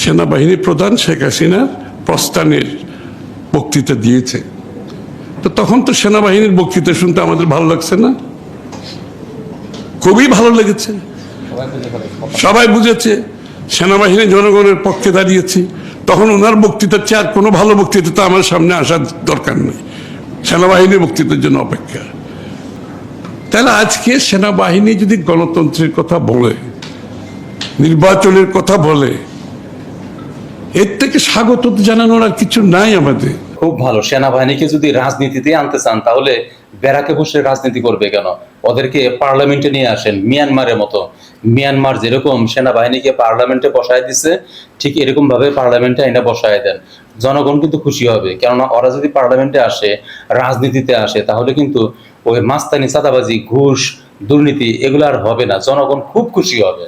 সেনাবাহিনী প্রধান শেখ হাসিনার প্রস্থানের বক্তৃতা দিয়েছে, তো তখন তো সেনাবাহিনীর বক্তৃতা শুনতে আমাদের ভালো লাগছে না? খুবই ভালো লেগেছে। সবাই বুঝেছে সেনাবাহিনী জনগণের পক্ষে দাঁড়িয়েছি। তখন ওনার বক্তৃতার চেয়ে আর কোনো ভালো বক্তৃতা তো আমার সামনে আসার দরকার নেই, সেনাবাহিনীর বক্তৃতার জন্য অপেক্ষা। তাহলে আজকে সেনাবাহিনী যদি গণতন্ত্রের কথা বলে, নির্বাচনের কথা বলে, এর থেকে স্বাগত জানানোর আর কিছু নাই আমাদের। খুব ভালো। সেনাবাহিনীকে যদি রাজনীতিতে আনতে চান তাহলে ব্যারাকে বসে রাজনীতি করবে কেন? ওদেরকে পার্লামেন্টে নিয়ে আসেন, মিয়ানমারের মতো। মিয়ানমার যেরকম সেনাবাহিনীকে পার্লামেন্টে বসায় দিচ্ছে, ঠিক এরকম ভাবে পার্লামেন্টে আইনা বসায় দেন। জনগণ কিন্তু খুশি হবে, কেননা ওরা যদি পার্লামেন্টে আসে, রাজনীতিতে আসে, তাহলে কিন্তু ওই মাস্তানি, চাঁদাবাজি, ঘুষ, দুর্নীতি এগুলো আর হবে না। জনগণ খুব খুশি হবে।